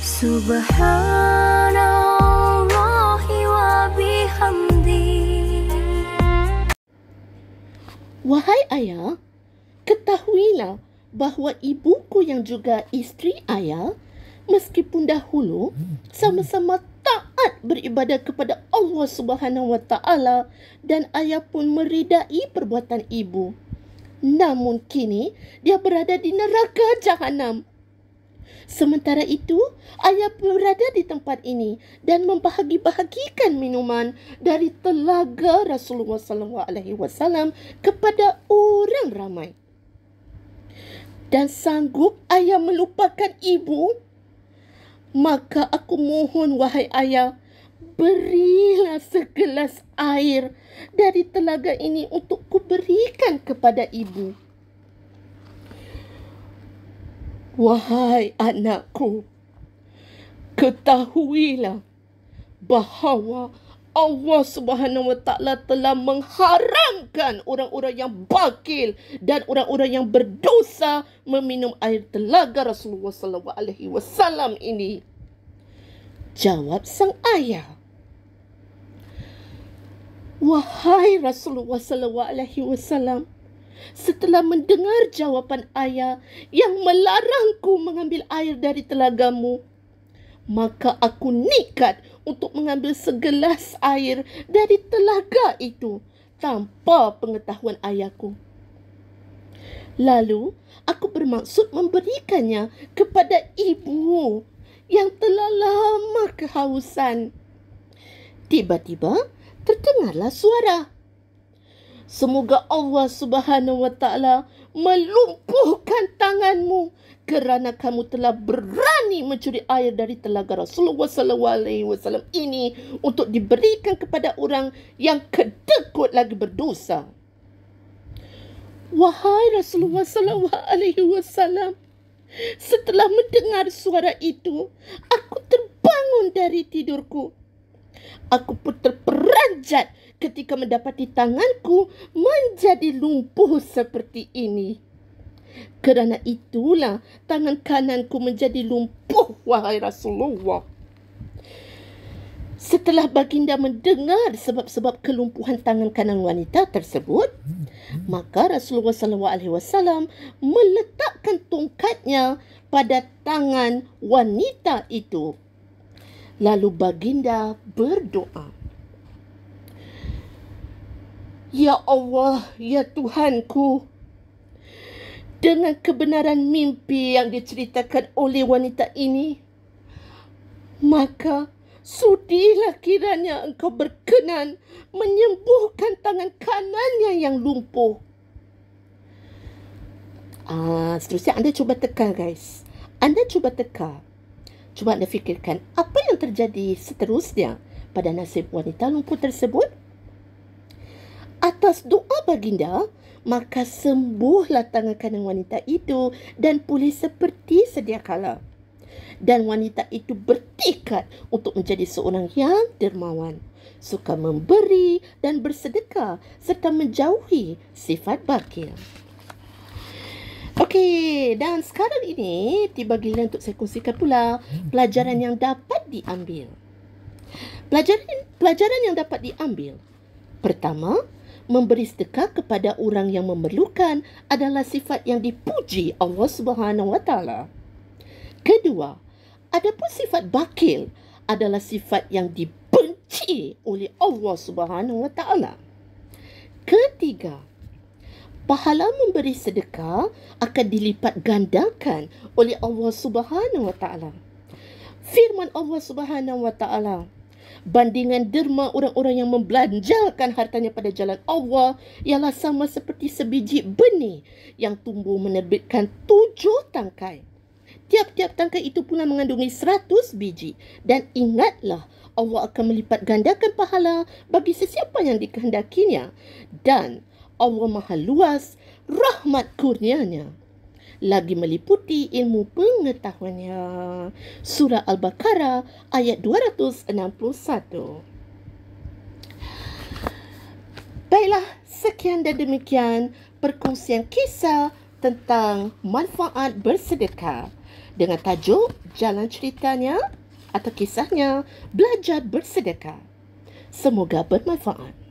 Subhanallahi wa bihamdi. Wahai ayah, ketahuilah bahawa ibuku yang juga isteri ayah, meskipun dahulu sama-sama taat beribadah kepada Allah Subhanahu Wa Taala dan ayah pun meridai perbuatan ibu, namun kini dia berada di neraka jahanam. Sementara itu, ayah berada di tempat ini dan membahagi-bahagikan minuman dari telaga Rasulullah SAW kepada orang ramai. Dan sanggup ayah melupakan ibu? Maka aku mohon, wahai ayah, berilah segelas air dari telaga ini untuk kuberikan kepada ibu. Wahai anakku, ketahuilah bahawa Allah Subhanahu Wa Taala telah mengharamkan orang-orang yang bakil dan orang-orang yang berdosa meminum air telaga Rasulullah SAW ini. Jawab sang ayah. Wahai Rasulullah SAW, setelah mendengar jawapan ayah yang melarangku mengambil air dari telagamu, maka aku nekat untuk mengambil segelas air dari telaga itu tanpa pengetahuan ayahku. Lalu aku bermaksud memberikannya kepada ibu yang telah lama kehausan. Tiba-tiba terdengarlah suara, "Semoga Allah Subhanahu Wa Taala melumpuhkan tanganmu kerana kamu telah berani mencuri air dari telaga Rasulullah SAW ini untuk diberikan kepada orang yang kedekut lagi berdosa." Wahai Rasulullah SAW, setelah mendengar suara itu, aku terbangun dari tidurku. Aku pun terperanjat ketika mendapati tanganku menjadi lumpuh seperti ini. Kerana itulah tangan kananku menjadi lumpuh, wahai Rasulullah. Setelah baginda mendengar sebab-sebab kelumpuhan tangan kanan wanita tersebut, maka Rasulullah SAW meletakkan tongkatnya pada tangan wanita itu. Lalu baginda berdoa, "Ya Allah, ya Tuhanku, dengan kebenaran mimpi yang diceritakan oleh wanita ini, maka sudilah kiranya engkau berkenan menyembuhkan tangan kanannya yang lumpuh." Seterusnya anda cuba teka, guys. Anda cuba teka. Cuba anda fikirkan apa yang terjadi seterusnya pada nasib wanita lumpuh tersebut. Atas doa baginda, maka sembuhlah tangan kanan wanita itu dan pulih seperti sedia kala. Dan wanita itu bertekad untuk menjadi seorang yang dermawan, suka memberi dan bersedekah serta menjauhi sifat bakil. Okey, dan sekarang ini tiba giliran untuk saya kongsikan pula pelajaran yang dapat diambil. Pelajaran yang dapat diambil. Pertama, memberi sedekah kepada orang yang memerlukan adalah sifat yang dipuji Allah Subhanahu Wa Taala. Kedua, adapun sifat bakil adalah sifat yang dibenci oleh Allah Subhanahu Wa Taala. Ketiga, pahala memberi sedekah akan dilipat gandakan oleh Allah Subhanahu Wa Taala. Firman Allah Subhanahu Wa Taala, bandingan derma orang-orang yang membelanjakan hartanya pada jalan Allah ialah sama seperti sebiji benih yang tumbuh menerbitkan 7 tangkai. Tiap-tiap tangkai itu pula mengandungi 100 biji. Dan ingatlah, Allah akan melipat gandakan pahala bagi sesiapa yang dikehendakinya. Dan Allah Maha Luas rahmat kurnianya, lagi meliputi ilmu pengetahuannya. Surah Al-Baqarah ayat 261. Baiklah, sekian dan demikian perkongsian kisah tentang manfaat bersedekah. dengan tajuk jalan ceritanya atau kisahnya Belajar Bersedekah. Semoga bermanfaat.